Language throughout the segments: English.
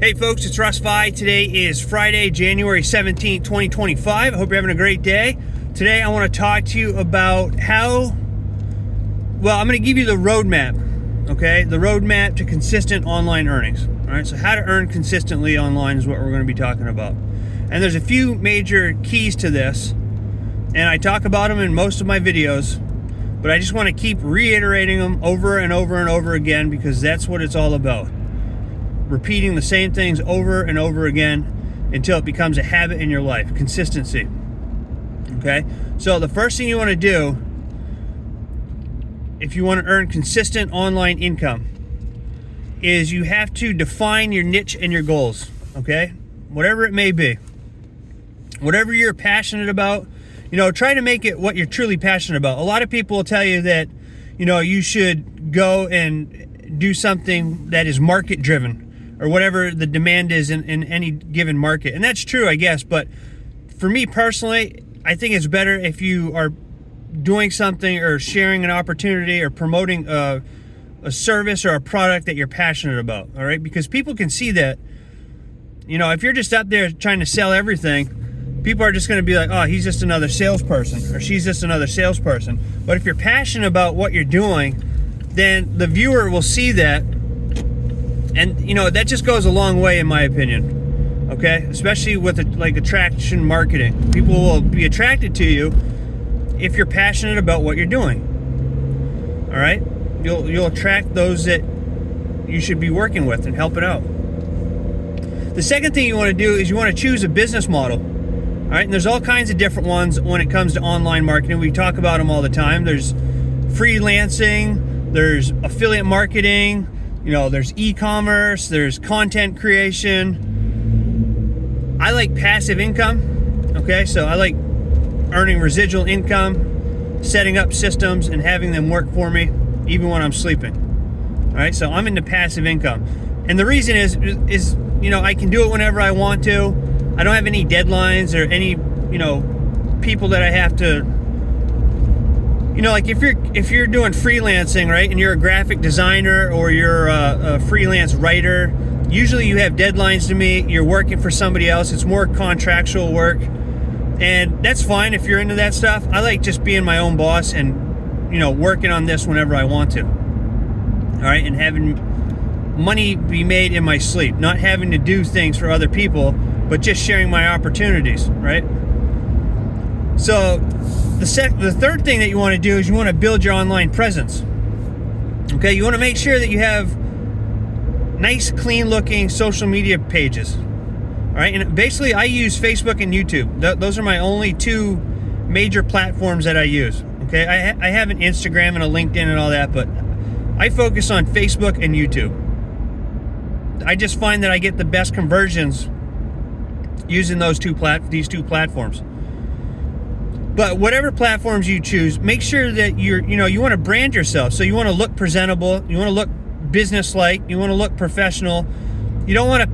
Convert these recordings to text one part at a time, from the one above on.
Hey folks, it's Russ. Today is Friday, January 17th, 2025. I hope you're having a great day. Today I want to talk to you about I'm going to give you the roadmap, okay? The roadmap to consistent online earnings. All right, so how to earn consistently online is what we're going to be talking about. And there's a few major keys to this, and I talk about them in most of my videos, but I just want to keep reiterating them over and over and over again because that's what it's all about. Repeating the same things over and over again until it becomes a habit in your life. Consistency. Okay? So the first thing you want to do if you want to earn consistent online income is you have to define your niche and your goals. Okay? Whatever it may be. Whatever you're passionate about, try to make it what you're truly passionate about. A lot of people will tell you that, you should go and do something that is market driven, or whatever the demand is in any given market. And that's true, I guess, but for me personally, I think it's better if you are doing something or sharing an opportunity or promoting a service or a product that you're passionate about, all right? Because people can see that. If you're just up there trying to sell everything, people are just gonna be like, oh, he's just another salesperson, or she's just another salesperson. But if you're passionate about what you're doing, then the viewer will see that. And, that just goes a long way in my opinion, okay? Especially with attraction marketing. People will be attracted to you if you're passionate about what you're doing, all right? You'll attract those that you should be working with and helping out. The second thing you want to do is you want to choose a business model, all right? And there's all kinds of different ones when it comes to online marketing. We talk about them all the time. There's freelancing, there's affiliate marketing, there's e-commerce, there's content creation. I like passive income, okay? So I like earning residual income, setting up systems and having them work for me even when I'm sleeping. All right, so I'm into passive income. And the reason is I can do it whenever I want to. I don't have any deadlines or any, people that I have to, like if you're doing freelancing, right, and you're a graphic designer or you're a freelance writer, usually you have deadlines to meet. You're working for somebody else. It's more contractual work, and that's fine if you're into that stuff. I like just being my own boss and working on this whenever I want to. All right, and having money be made in my sleep, not having to do things for other people, but just sharing my opportunities, right? So the third thing that you want to do is you want to build your online presence. Okay, you want to make sure that you have nice, clean-looking social media pages. All right, and basically I use Facebook and YouTube. Those are my only two major platforms that I use. Okay, I have an Instagram and a LinkedIn and all that, but I focus on Facebook and YouTube. I just find that I get the best conversions using these two platforms. But whatever platforms you choose, make sure that you want to brand yourself. So you want to look presentable, you want to look business-like, you want to look professional. You don't want a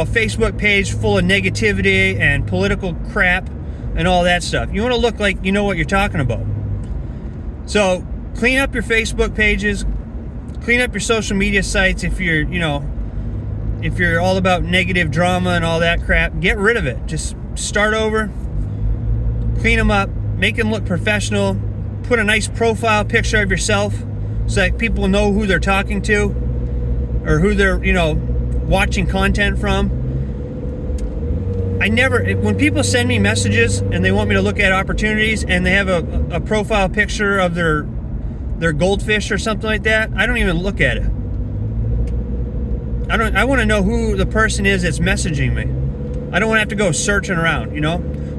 Facebook page full of negativity and political crap and all that stuff. You want to look like you know what you're talking about. So clean up your Facebook pages, clean up your social media sites. If you're all about negative drama and all that crap, get rid of it. Just start over. Clean them up, make them look professional, put a nice profile picture of yourself so that people know who they're talking to or who they're, watching content from. When people send me messages and they want me to look at opportunities and they have a profile picture of their goldfish or something like that, I don't even look at it. I want to know who the person is that's messaging me. I don't want to have to go searching around,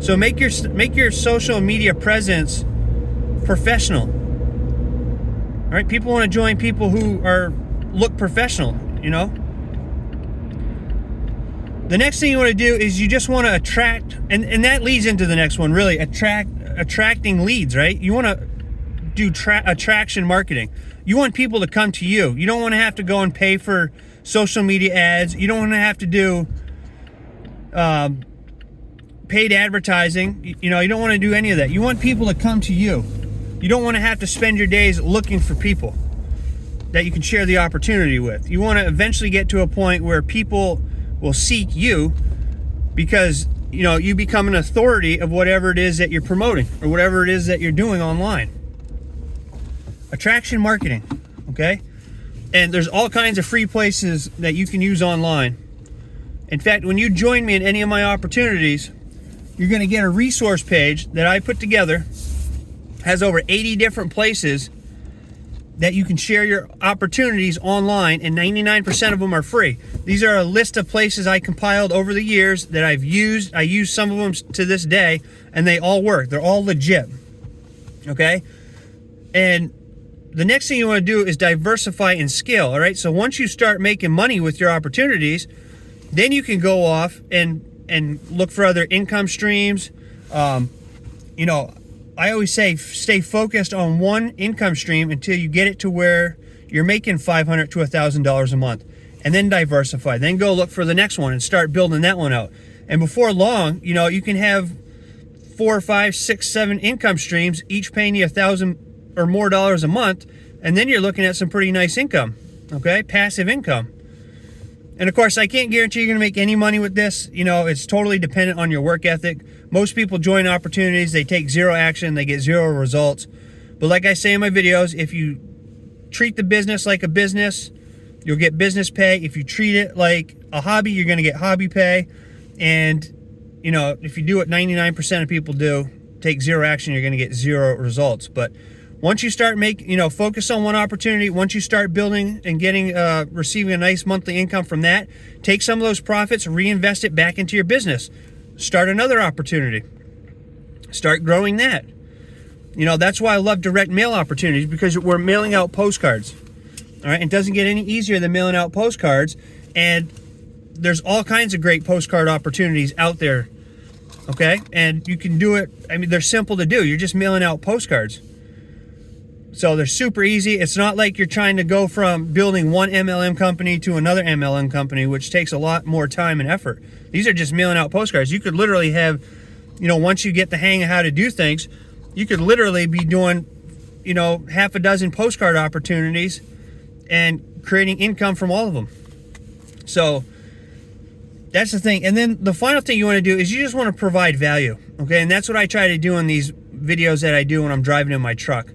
So make your social media presence professional. All right, people want to join people who look professional, The next thing you want to do is you just want to attract, and that leads into the next one, really, attracting leads, right? You want to do attraction marketing. You want people to come to you. You don't want to have to go and pay for social media ads. You don't want to have to do paid advertising. You don't want to do any of that. You want people to come to you. You don't want to have to spend your days looking for people. that you can share the opportunity with. You want to eventually get to a point where people will seek you because, you know, you become an authority of whatever it is that you're promoting or whatever it is that you're doing online. Attraction marketing, okay? And there's all kinds of free places that you can use online. In fact, when you join me in any of my opportunities, you're going to get a resource page that I put together. Has over 80 different places that you can share your opportunities online, and 99% of them are free. These are a list of places I compiled over the years that I've used. I use some of them to this day, and they all work. They're all legit, okay? And the next thing you want to do is diversify and scale, all right? So once you start making money with your opportunities, then you can go off and look for other income streams. You know, I always say stay focused on one income stream until you get it to where you're making $500 to $1,000 a month, and then diversify. Then go look for the next one and start building that one out. And before long, you know, you can have 4, 5, 6, 7 income streams, each paying you $1,000 or more a month, and then you're looking at some pretty nice income, okay? Passive income. And of course, I can't guarantee you're going to make any money with this. You know, it's totally dependent on your work ethic. Most people join opportunities, they take zero action, they get zero results. But like I say in my videos, if you treat the business like a business, you'll get business pay. If you treat it like a hobby, you're going to get hobby pay. And, you know, if you do what 99% of people do, take zero action, you're going to get zero results. But once you start focus on one opportunity, once you start building and getting, receiving a nice monthly income from that, take some of those profits, reinvest it back into your business. Start another opportunity. Start growing that. You know, that's why I love direct mail opportunities, because we're mailing out postcards. All right, it doesn't get any easier than mailing out postcards, and there's all kinds of great postcard opportunities out there. Okay, and you can do it. I mean, they're simple to do. You're just mailing out postcards. So they're super easy. It's not like you're trying to go from building one MLM company to another MLM company, which takes a lot more time and effort. These are just mailing out postcards. You could literally have, you know, once you get the hang of how to do things, you could literally be doing, you know, half a dozen postcard opportunities and creating income from all of them. So that's the thing. And then the final thing you want to do is you just want to provide value. Okay. And that's what I try to do in these videos that I do when I'm driving in my truck.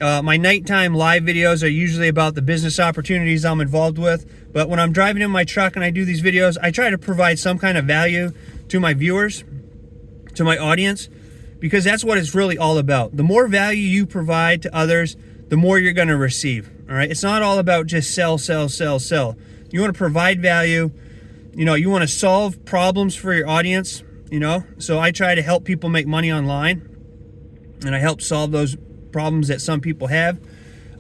My nighttime live videos are usually about the business opportunities I'm involved with. But when I'm driving in my truck and I do these videos, I try to provide some kind of value to my viewers, to my audience, because that's what it's really all about. The more value you provide to others, the more you're going to receive. All right. It's not all about just sell, sell, sell, sell. You want to provide value. You know, you want to solve problems for your audience, you know. So I try to help people make money online, and I help solve those problems that some people have.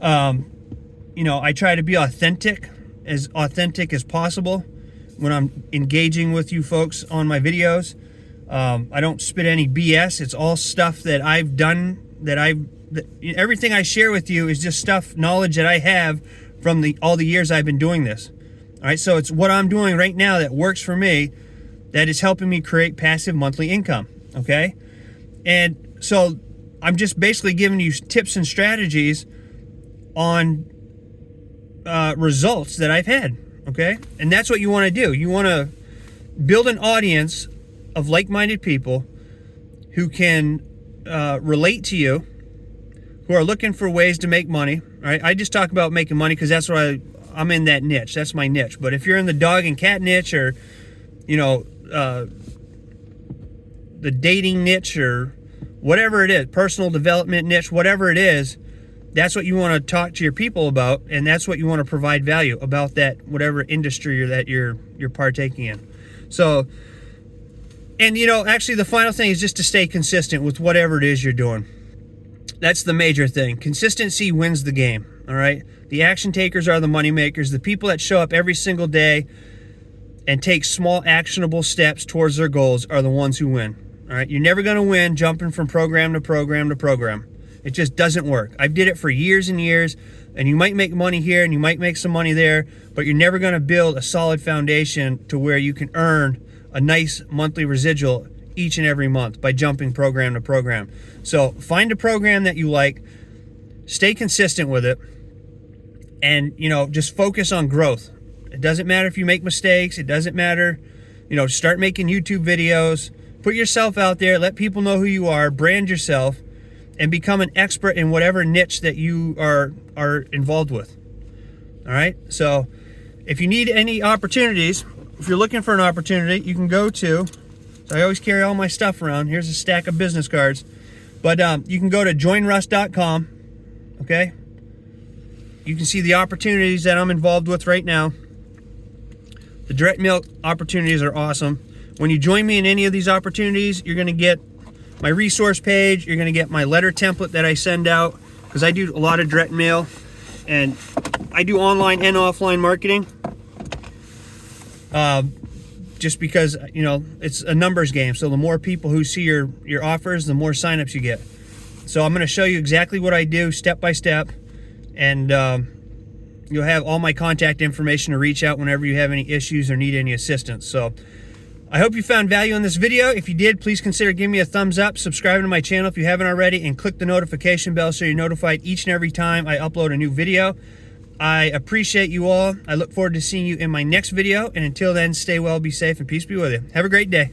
You know, I try to be authentic as possible when I'm engaging with you folks on my videos. I don't spit any BS. It's all stuff that I've done, everything I share with you is just knowledge that I have from all the years I've been doing this. All right, so it's what I'm doing right now that works for me, that is helping me create passive monthly income, okay? And so I'm just basically giving you tips and strategies on results that I've had, okay? And that's what you want to do. You want to build an audience of like-minded people who can relate to you, who are looking for ways to make money, all right? I just talk about making money because that's what I'm in that niche. That's my niche. But if you're in the dog and cat niche, or, you know, the dating niche, or whatever it is, personal development niche, whatever it is, that's what you want to talk to your people about, and that's what you want to provide value about, that whatever industry that you're partaking in. So, and you know, actually the final thing is just to stay consistent with whatever it is you're doing. That's the major thing. Consistency wins the game, all right? The action takers are the money makers. The people that show up every single day and take small actionable steps towards their goals are the ones who win. All right, you're never going to win jumping from program to program to program. It just doesn't work. I did it for years and years, and you might make money here and you might make some money there, but you're never going to build a solid foundation to where you can earn a nice monthly residual each and every month by jumping program to program. So find a program that you like, stay consistent with it, and, you know, just focus on growth. It doesn't matter if you make mistakes. It doesn't matter, you know, start making YouTube videos, put yourself out there, let people know who you are, brand yourself, and become an expert in whatever niche that you are involved with. All right. So if you need any opportunities, if you're looking for an opportunity, you can go to, so I always carry all my stuff around. Here's a stack of business cards, but you can go to joinruss.com. Okay. You can see the opportunities that I'm involved with right now. The direct mail opportunities are awesome. When you join me in any of these opportunities, you're going to get my resource page. You're going to get my letter template that I send out, because I do a lot of direct mail and I do online and offline marketing. Just because, you know, it's a numbers game. So the more people who see your offers, the more signups you get. So I'm going to show you exactly what I do step by step, and you'll have all my contact information to reach out whenever you have any issues or need any assistance. So I hope you found value in this video. If you did, please consider giving me a thumbs up, subscribing to my channel if you haven't already, and click the notification bell so you're notified each and every time I upload a new video. I appreciate you all. I look forward to seeing you in my next video, and until then, stay well, be safe, and peace be with you. Have a great day.